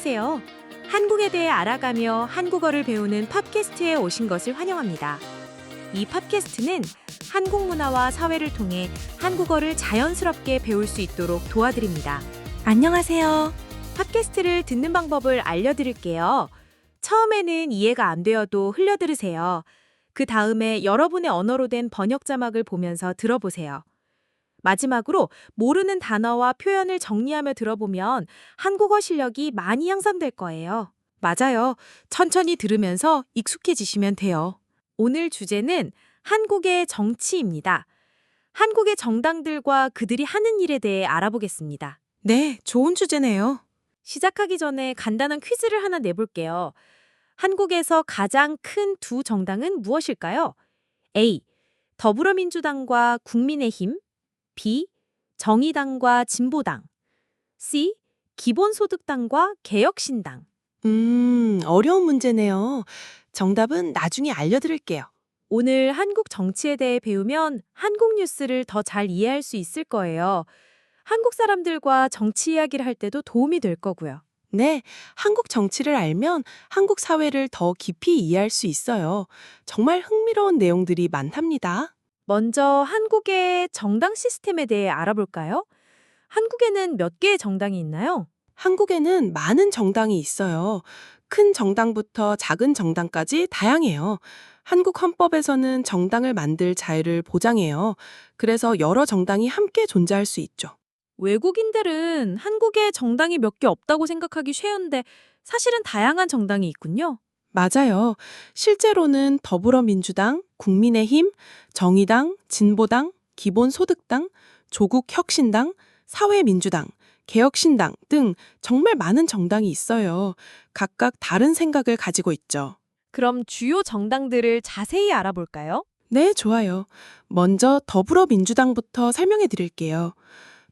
안녕하세요. 한국에 대해 알아가며 한국어를 배우는 팟캐스트에 오신 것을 환영합니다. 이 팟캐스트는 한국 문화와 사회를 통해 한국어를 자연스럽게 배울 수 있도록 도와드립니다. 안녕하세요. 팟캐스트를 듣는 방법을 알려드릴게요. 처음에는 이해가 안 되어도 흘려들으세요. 그 다음에 여러분의 언어로 된 번역 자막을 보면서 들어보세요. 마지막으로 모르는 단어와 표현을 정리하며 들어보면 한국어 실력이 많이 향상될 거예요. 맞아요. 천천히 들으면서 익숙해지시면 돼요. 오늘 주제는 한국의 정치입니다. 한국의 정당들과 그들이 하는 일에 대해 알아보겠습니다. 네, 좋은 주제네요. 시작하기 전에 간단한 퀴즈를 하나 내볼게요. 한국에서 가장 큰 두 정당은 무엇일까요? A. 더불어민주당과 국민의힘, B. 정의당과 진보당, C. 기본소득당과 개혁신당. 어려운 문제네요. 정답은 나중에 알려드릴게요. 오늘 한국 정치에 대해 배우면 한국 뉴스를 더 잘 이해할 수 있을 거예요. 한국 사람들과 정치 이야기를 할 때도 도움이 될 거고요. 네, 한국 정치를 알면 한국 사회를 더 깊이 이해할 수 있어요. 정말 흥미로운 내용들이 많답니다. 먼저 한국의 정당 시스템에 대해 알아볼까요? 한국에는 몇 개의 정당이 있나요? 한국에는 많은 정당이 있어요. 큰 정당부터 작은 정당까지 다양해요. 한국 헌법에서는 정당을 만들 자유를 보장해요. 그래서 여러 정당이 함께 존재할 수 있죠. 외국인들은 한국에 정당이 몇 개 없다고 생각하기 쉬운데 사실은 다양한 정당이 있군요. 맞아요. 실제로는 더불어민주당, 국민의힘, 정의당, 진보당, 기본소득당, 조국혁신당, 사회민주당, 개혁신당 등 정말 많은 정당이 있어요. 각각 다른 생각을 가지고 있죠. 그럼 주요 정당들을 자세히 알아볼까요? 네, 좋아요. 먼저 더불어민주당부터 설명해 드릴게요.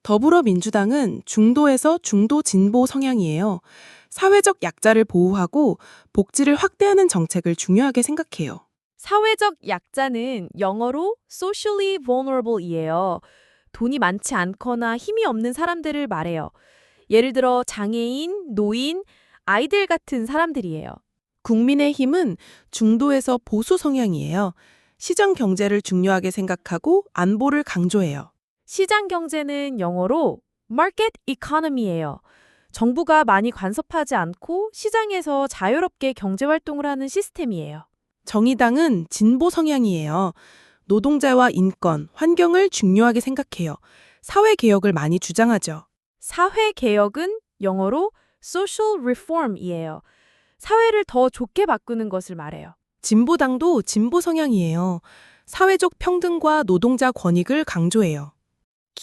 더불어민주당은 중도에서 중도 진보 성향이에요. 사회적 약자를 보호하고 복지를 확대하는 정책을 중요하게 생각해요. 사회적 약자는 영어로 socially vulnerable이에요. 돈이 많지 않거나 힘이 없는 사람들을 말해요. 예를 들어 장애인, 노인, 아이들 같은 사람들이에요. 국민의힘은 중도에서 보수 성향이에요. 시장 경제를 중요하게 생각하고 안보를 강조해요. 시장 경제는 영어로 market economy예요. 정부가 많이 간섭하지 않고 시장에서 자유롭게 경제 활동을 하는 시스템이에요. 정의당은 진보 성향이에요. 노동자와 인권, 환경을 중요하게 생각해요. 사회개혁을 많이 주장하죠. 사회 개혁은 영어로 social reform이에요. 사회를 더 좋게 바꾸는 것을 말해요. 진보당도 진보 성향이에요. 사회적 평등과 노동자 권익을 강조해요.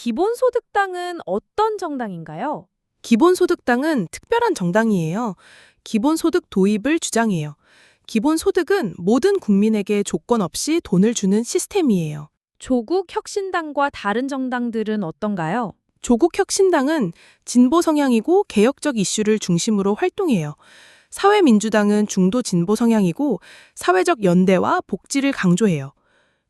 기본소득당은 어떤 정당인가요? 기본소득당은 특별한 정당이에요. 기본소득 도입을 주장해요. 기본소득은 모든 국민에게 조건 없이 돈을 주는 시스템이에요. 조국혁신당과 다른 정당들은 어떤가요? 조국혁신당은 진보 성향이고 개혁적 이슈를 중심으로 활동해요. 사회민주당은 중도 진보 성향이고 사회적 연대와 복지를 강조해요.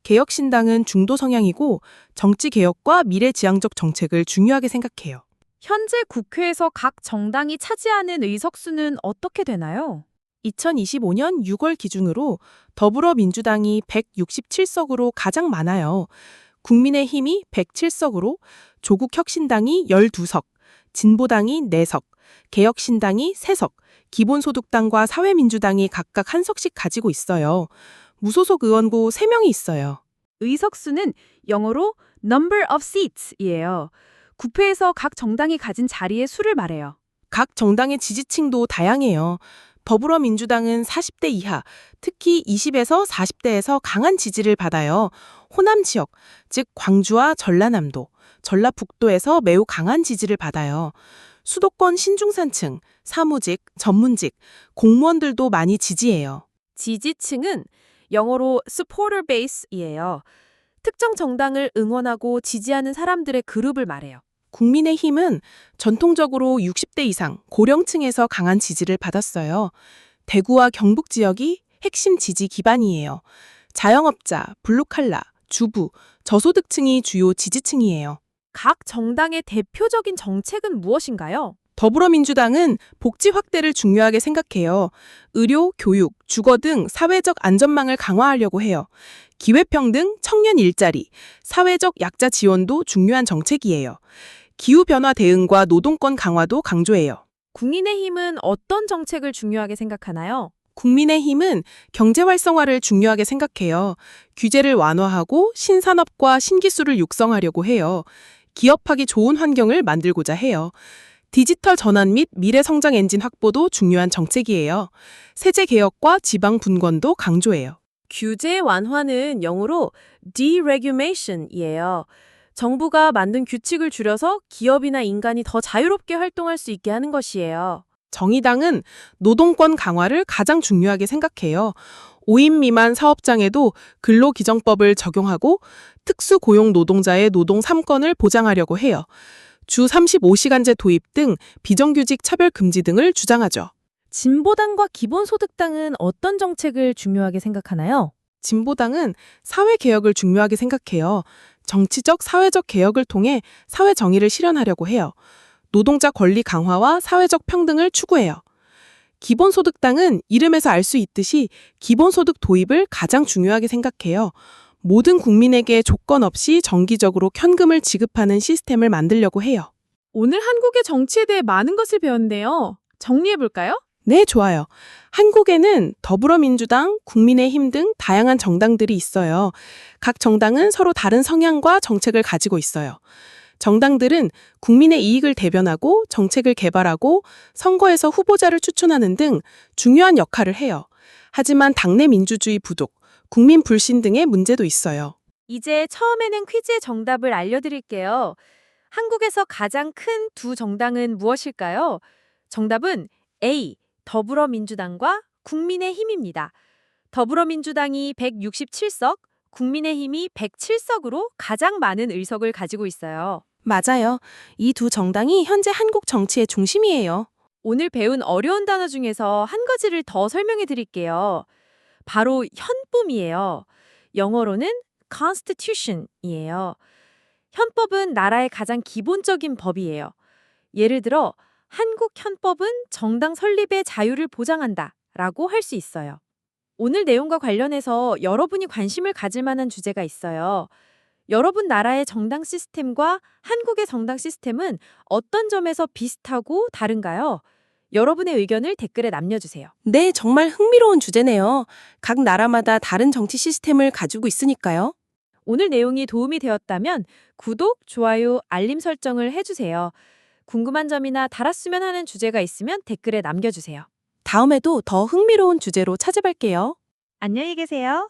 개혁신당은 중도 성향이고 정치개혁과 미래지향적 정책을 중요하게 생각해요. 현재 국회에서 각 정당이 차지하는 의석수는 어떻게 되나요? 2025년 6월 기준으로 더불어민주당이 167석으로 가장 많아요. 국민의힘이 107석으로 조국혁신당이 12석, 진보당이 4석, 개혁신당이 3석, 기본소득당과 사회민주당이 각각 1석씩 가지고 있어요. 무소속 의원고 3명이 있어요. 의석수는 영어로 number of seats이에요. 국회에서 각 정당이 가진 자리의 수를 말해요. 각 정당의 지지층도 다양해요. 더불어민주당은 40대 이하, 특히 20에서 40대에서 강한 지지를 받아요. 호남 지역, 즉 광주와 전라남도, 전라북도에서 매우 강한 지지를 받아요. 수도권 신중산층, 사무직, 전문직, 공무원들도 많이 지지해요. 지지층은 영어로 supporter base이에요. 특정 정당을 응원하고 지지하는 사람들의 그룹을 말해요. 국민의힘은 전통적으로 60대 이상 고령층에서 강한 지지를 받았어요. 대구와 경북 지역이 핵심 지지 기반이에요. 자영업자, 블루칼라, 주부, 저소득층이 주요 지지층이에요. 각 정당의 대표적인 정책은 무엇인가요? 더불어민주당은 복지 확대를 중요하게 생각해요. 의료, 교육, 주거 등 사회적 안전망을 강화하려고 해요. 기회평등, 청년 일자리, 사회적 약자 지원도 중요한 정책이에요. 기후변화 대응과 노동권 강화도 강조해요. 국민의힘은 어떤 정책을 중요하게 생각하나요? 국민의힘은 경제 활성화를 중요하게 생각해요. 규제를 완화하고 신산업과 신기술을 육성하려고 해요. 기업하기 좋은 환경을 만들고자 해요. 디지털 전환 및 미래 성장 엔진 확보도 중요한 정책이에요. 세제 개혁과 지방 분권도 강조해요. 규제 완화는 영어로 deregulation이에요. 정부가 만든 규칙을 줄여서 기업이나 인간이 더 자유롭게 활동할 수 있게 하는 것이에요. 정의당은 노동권 강화를 가장 중요하게 생각해요. 5인 미만 사업장에도 근로기정법을 적용하고 특수고용 노동자의 노동 3권을 보장하려고 해요. 주 35시간제 도입 등 비정규직 차별 금지 등을 주장하죠. 진보당과 기본소득당은 어떤 정책을 중요하게 생각하나요? 진보당은 사회개혁을 중요하게 생각해요. 정치적, 사회적 개혁을 통해 사회 정의를 실현하려고 해요. 노동자 권리 강화와 사회적 평등을 추구해요. 기본소득당은 이름에서 알 수 있듯이 기본소득 도입을 가장 중요하게 생각해요. 모든 국민에게 조건 없이 정기적으로 현금을 지급하는 시스템을 만들려고 해요. 오늘 한국의 정치에 대해 많은 것을 배웠는데요. 정리해볼까요? 네, 좋아요. 한국에는 더불어민주당, 국민의힘 등 다양한 정당들이 있어요. 각 정당은 서로 다른 성향과 정책을 가지고 있어요. 정당들은 국민의 이익을 대변하고 정책을 개발하고 선거에서 후보자를 추천하는 등 중요한 역할을 해요. 하지만 당내 민주주의 부족, 국민 불신 등의 문제도 있어요. 이제 처음에는 퀴즈의 정답을 알려드릴게요. 한국에서 가장 큰 두 정당은 무엇일까요? 정답은 A. 더불어민주당과 국민의힘입니다. 더불어민주당이 167석, 국민의힘이 107석으로 가장 많은 의석을 가지고 있어요. 맞아요. 이 두 정당이 현재 한국 정치의 중심이에요. 오늘 배운 어려운 단어 중에서 한 가지를 더 설명해 드릴게요. 바로 헌법이에요. 영어로는 constitution이에요. 헌법은 나라의 가장 기본적인 법이에요. 예를 들어 한국 헌법은 정당 설립의 자유를 보장한다 라고 할 수 있어요. 오늘 내용과 관련해서 여러분이 관심을 가질 만한 주제가 있어요. 여러분 나라의 정당 시스템과 한국의 정당 시스템은 어떤 점에서 비슷하고 다른가요? 여러분의 의견을 댓글에 남겨주세요. 네, 정말 흥미로운 주제네요. 각 나라마다 다른 정치 시스템을 가지고 있으니까요. 오늘 내용이 도움이 되었다면 구독, 좋아요, 알림 설정을 해주세요. 궁금한 점이나 달았으면 하는 주제가 있으면 댓글에 남겨주세요. 다음에도 더 흥미로운 주제로 찾아뵐게요. 안녕히 계세요.